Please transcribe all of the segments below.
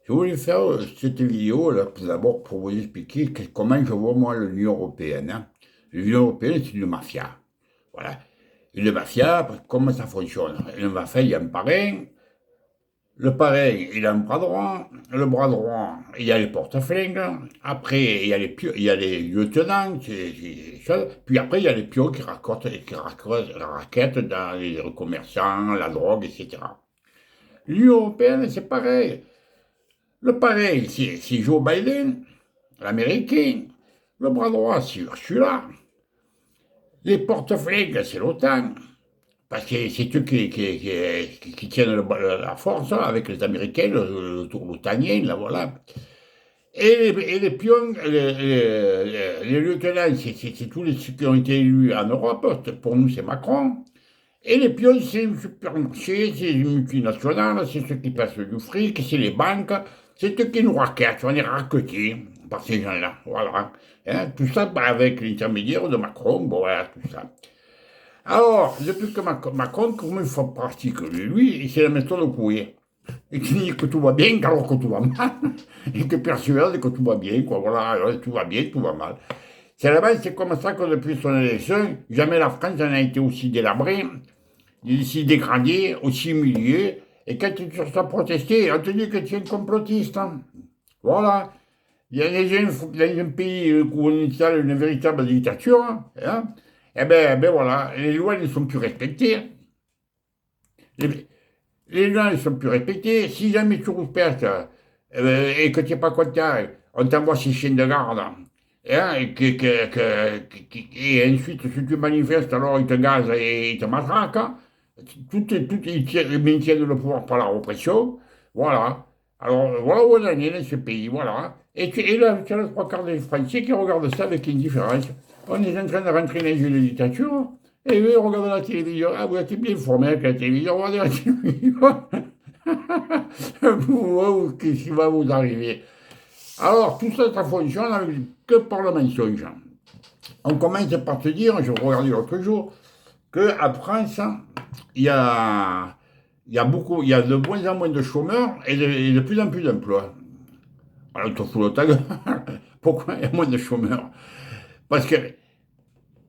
Je voulais faire cette vidéo là, tout d'abord pour vous expliquer comment je vois moi l'Union européenne, hein. L'Union européenne, c'est une mafia. Voilà. Une mafia, comment ça fonctionne? Une mafia, il y a un parrain. Le parrain, il a un bras droit. Le bras droit, il y a les porte-flingues. Après, il y a les lieutenants. Puis après, il y a les pions qui raquettent dans les commerçants, la drogue, etc. L'Union européenne, c'est pareil. Le parrain, c'est Joe Biden, l'Américain. Le bras droit, c'est Ursula. Les porte-flingues, c'est l'OTAN. Parce que c'est eux qui tiennent la force hein, avec les Américains, le tour l'OTANien, là, voilà. Et les pions, les lieutenants, c'est tous ceux qui ont été élus en Europe. Pour nous, c'est Macron. Et les pions, c'est les supermarchés, c'est les multinationales, c'est ceux qui passent du fric, c'est les banques, c'est eux qui nous raquettent, on est raquettés par ces gens-là, voilà. Hein, tout ça avec l'intermédiaire de Macron, bon voilà, tout ça. Alors, depuis que Macron, comme il faut partie que lui, il s'est la méthode au couiller. Il dit que tout va bien alors que tout va mal, et que persuade que tout va bien, quoi, voilà, tout va bien, tout va mal. C'est là-bas, c'est comme ça que depuis son élection, jamais la France en a été aussi délabrée, si dégradé, aussi humilié. Et quand tu cherches à protester, on te dit que tu es un complotiste, hein. Voilà. Dans un pays où on installe une véritable dictature, hein, eh ben voilà, les lois ne sont plus respectées. Les, les lois ne sont plus respectées. Si jamais tu respectes et que tu n'es pas content, on t'envoie ces chiens de garde. Hein, et ensuite, si tu manifestes, alors ils te gazent et ils te matraquent, hein. Ils maintiennent le pouvoir par la répression. Voilà. Alors, voilà où on en est dans ce pays. Voilà. Et là, tu as le trois quarts des Français qui regardent ça avec indifférence. On est en train de rentrer dans une dictature. Et eux, ils regardent la télévision. Ah, vous êtes bien formés avec la télévision. Regardez la télévision. Qu'est-ce qui va vous arriver? Alors, tout ça, ça fonctionne que par le mensonge. On commence par te dire, je regardais l'autre jour, qu'en France, il y a, il y a de moins en moins de chômeurs et de plus en plus d'emplois. Alors, tu te fous le ta gueule. Pourquoi il y a moins de chômeurs? Parce que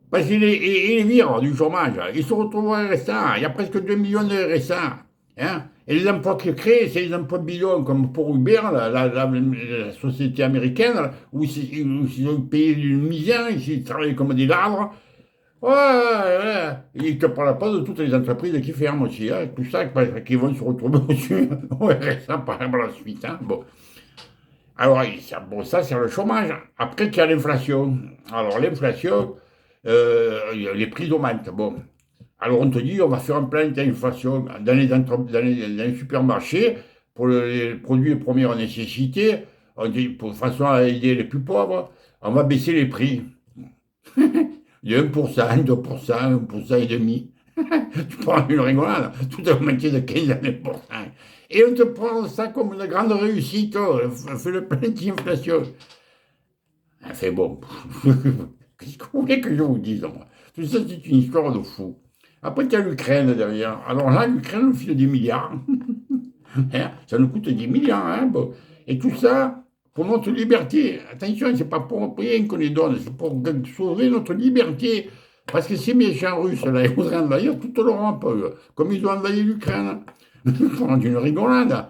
parce qu'ils les virent du chômage. Ils se retrouvent au RSA. Il y a presque 2 millions de RSA. Hein. Et les emplois qu'ils créent, c'est les emplois bidons, comme pour Uber, la société américaine, où ils ont payé une misère, ils travaillent comme des ladres. Ouais, ouais. Ils ne te parlent pas de toutes les entreprises qui ferment aussi. Hein. Tout ça, qui vont se retrouver aussi au RSA par la suite. Hein. Bon. Alors, bon, ça, c'est le chômage. Après, il y a l'inflation. Alors, l'inflation, les prix augmentent. Bon. Alors, on te dit, on va faire un plan d'inflation dans les supermarchés pour les produits de première nécessité. On dit, pour façon à aider les plus pauvres, on va baisser les prix de 1%, 2%, 1% et demi. Tu prends une rigolade, tout a augmenté de 15 à 20%. Et on te prend ça comme une grande réussite, oh, fait le plein d'inflation. Enfin bon, qu'est-ce que vous voulez que je vous dise, moi? Tout ça, c'est une histoire de fou. Après, tu as l'Ukraine derrière. Alors là, l'Ukraine nous file des milliards. Hein, ça nous coûte des milliards. Hein, bon. Et tout ça pour notre liberté. Attention, c'est pas pour rien qu'on les donne, c'est pour sauver notre liberté. Parce que ces méchants russes, là, ils voudraient envahir toute l'Europe, comme ils ont envahi l'Ukraine. Pour une rigolade.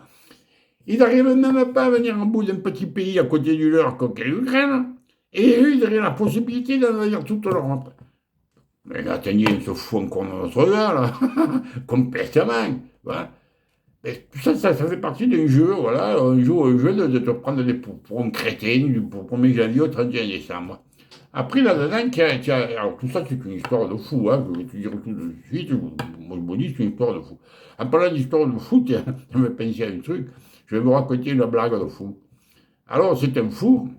Ils n'arrivent même pas à venir en bout d'un petit pays à côté du leur, qu'est l'Ukraine. Et eux, ils auraient la possibilité d'envahir toute l'Europe. Mais là, ils se fout encore dans notre gars, là. Complètement. Voilà. Et tout ça, ça fait partie d'un jeu, voilà. Un jeu de te prendre pour un crétin du 1er janvier au 31 décembre. Après, là-dedans, alors tout ça, c'est une histoire de fou, hein. Je vais te dire tout de suite. Moi, je vous dis, c'est une histoire de fou. En parlant d'histoire de fou, tiens, je me pensais à un truc. Je vais vous raconter une blague de fou. Alors, c'est un fou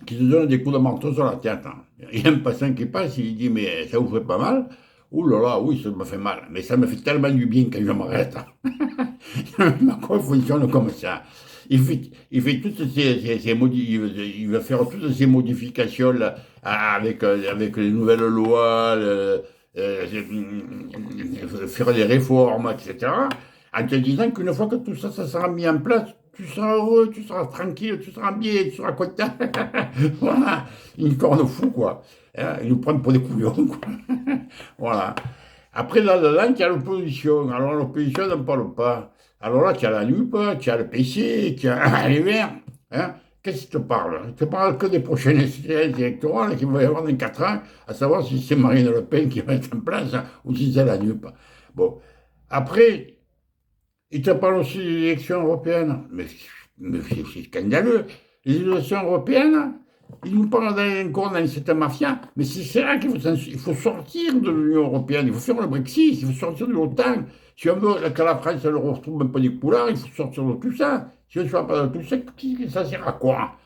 qui te donne des coups de marteau sur la tête, hein. Il y a un passant qui passe, il dit, mais ça vous fait pas mal? Ouh là là, oui, ça me fait mal. Mais ça me fait tellement du bien quand je m'arrête. Macron fonctionne comme ça. Il fait toutes il va faire toutes ces modifications là, avec les nouvelles lois, faire des réformes, etc. En te disant qu'une fois que tout ça, ça sera mis en place, tu seras heureux, tu seras tranquille, tu seras bien, tu seras content. Voilà, une corne fou, quoi. Hein, ils nous prennent pour des couillons, quoi. Voilà. Après, là, tu as l'opposition. Alors, l'opposition n'en parle pas. Alors là, tu as la NUP, tu as le PC, tu as les Verts. Hein. Qu'est-ce qu'ils te parlent? Ils te parlent que des prochaines électorales qui vont y avoir dans 4 ans, à savoir si c'est Marine Le Pen qui va être en place hein, ou si c'est la NUP. Bon. Après, ils te parlent aussi des élections européennes. Mais c'est scandaleux. Les élections européennes, ils nous parlent encore dans cette mafia. Mais c'est là qu'il faut sortir de l'Union européenne. Il faut faire le Brexit. Il faut sortir de l'OTAN. Si on veut que la France elle retrouve un peu des couleurs, il faut sortir de tout ça. Si on ne sort pas de tout ça, ça sert à quoi?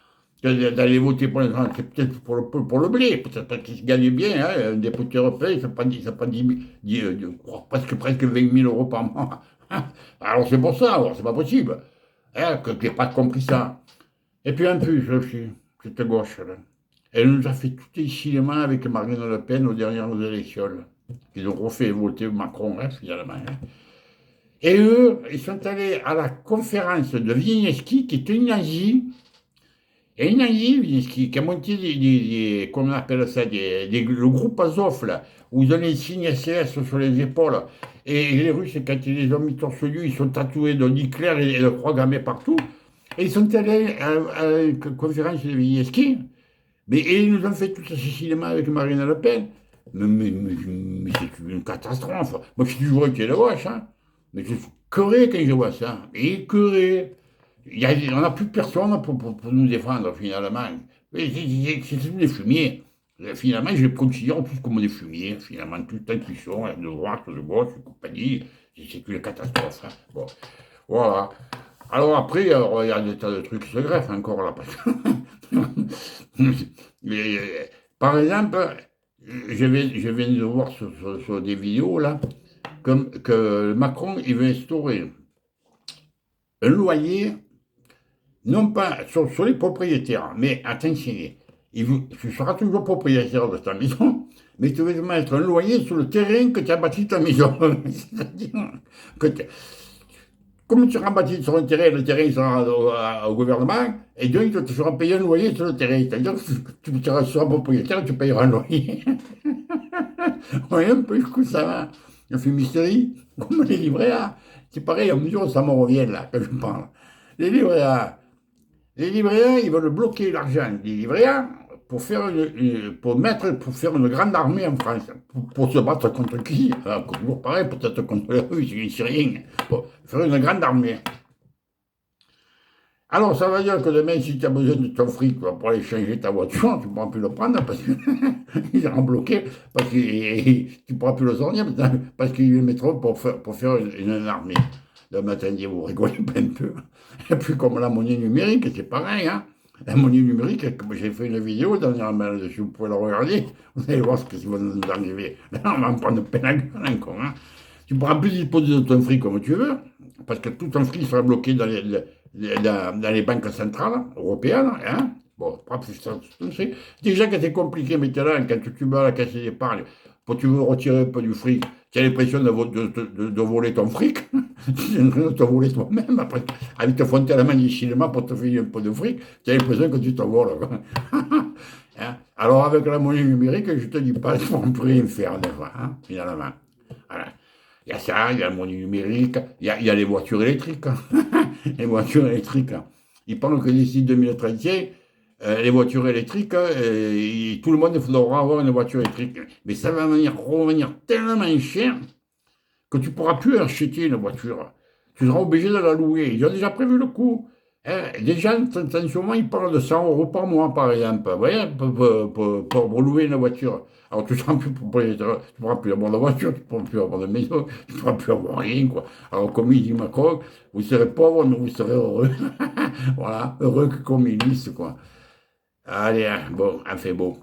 D'aller voter pour les gens, c'est peut-être pour le blé, peut-être qu'ils se gagnent bien, hein, un député européen, ça pas 10 presque 20 000 euros par mois. Alors c'est pour ça, alors c'est pas possible. Hein, que j'ai pas compris ça. Et puis en plus, aussi, cette gauche, là, elle nous a fait tout les cinémas avec Marine Le Pen aux dernières élections. Là. Ils ont refait voter Macron, hein, finalement. Hein. Et eux, ils sont allés à la conférence de Vigneski, qui est une nazie, et une nazie, Vigneski, qui a monté comment on appelle ça, le groupe Azov, là, où ils ont les signes SS sur les épaules. Et les Russes, quand ils les ont mis torse nu, ils sont tatoués de Hitler et de croix gammée partout. Et ils sont allés à une conférence de Vigneski, et ils nous ont fait tout ce cinéma avec Marine Le Pen. Mais c'est une catastrophe. Moi, je suis toujours été de gauche, hein. Mais je suis écœuré quand je vois ça. Écœuré. On n'a plus personne pour nous défendre, finalement. C'est tous des fumiers. Finalement, je les considère tous comme des fumiers. Finalement, tout le temps qu'ils sont, de droite, de gauche, de compagnie. C'est une catastrophe. Hein. Bon, voilà. Alors après, il y a des tas de trucs qui se greffent encore là. Par exemple, je viens de voir sur des vidéos là, comme que Macron il veut instaurer un loyer, non pas sur les propriétaires, mais attention, tu seras toujours propriétaire de ta maison, mais tu veux mettre un loyer sur le terrain que tu as bâti ta maison. C'est-à-dire que comme tu seras bâti sur un terrain, le terrain sera au gouvernement, et donc tu seras payé un loyer sur le terrain. C'est-à-dire que tu seras propriétaire, tu payeras un loyer. Oui, un peu, coup, ça va. La fumisterie, comme les livrets A. C'est pareil, à mesure où ça me revient là, que je parle. Les livrets A. Les livrets A, ils veulent bloquer l'argent des livrets A pour faire une grande armée en France. Pour se battre contre qui? Toujours pareil, peut-être contre les Russes, les Syriens. Pour faire une grande armée. Alors, ça veut dire que demain, si tu as besoin de ton fric pour aller changer ta voiture, tu ne pourras plus le prendre parce qu'ils seront bloqués, parce que tu ne pourras plus le sortir parce qu'ils le mettront pour faire une armée. Donc, attendez, vous rigolez pas un peu. Et puis, comme la monnaie numérique, c'est pareil. Hein. La monnaie numérique, comme j'ai fait une vidéo dernièrement là-dessus, vous pouvez la regarder, vous allez voir ce qui va nous arriver. Là, on va en prendre plein la gueule encore. Hein. Tu ne pourras plus disposer de ton fric comme tu veux, parce que tout ton fric sera bloqué dans les banques centrales européennes. Hein. Bon, déjà que c'est compliqué maintenant, quand tu vas à la caisse d'épargne, pour tu veux retirer un peu du fric, tu as l'impression de voler ton fric, tu es en train de te voler toi-même, après, avec te fronter à la main difficilement pour te faire un peu de fric, tu as l'impression que tu te voles. Hein. Alors avec la monnaie numérique, je ne te dis pas, ils ne vont plus rien faire, hein, finalement. Voilà. Il y a ça, il y a la monnaie numérique, il y a les voitures électriques. Hein. Les voitures électriques. Hein. Ils parlent que d'ici 2035, les voitures électriques, tout le monde devra avoir une voiture électrique. Mais ça va revenir tellement cher que tu ne pourras plus acheter une voiture. Tu seras obligé de la louer. Ils ont déjà prévu le coût. Hein. Déjà, en ce moment, ils parlent de 100 euros par mois, par exemple, pour louer une voiture. Alors, tu ne seras plus propriétaire, tu ne pourras plus avoir de voiture, tu ne pourras plus avoir de maison, tu ne pourras plus avoir rien, quoi. Alors, comme il dit Macron, vous serez pauvre, mais vous serez heureux. Voilà, heureux que communiste, quoi. Allez, hein, bon, enfin bon.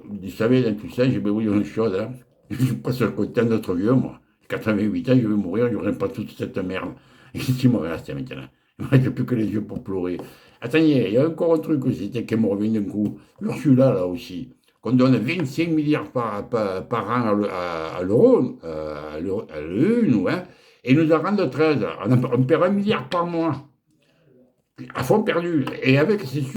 Vous savez, dans tout ça, je vais vous dire une chose, hein. Je suis pas sur le côté d'être vieux, moi. 88 ans, je vais mourir, je n'aurai pas toute cette merde. Et qu'est-ce qui me reste maintenant? Il ne me reste plus que les yeux pour pleurer. Attendez, il y a encore un truc aussi qui me revient d'un coup. Ursula, là aussi. Qu'on donne 25 milliards par an à l'euro, à l'UE, nous, hein, et nous en rendent 13. On perd 1 milliard par mois. à fond perdu. Et avec ces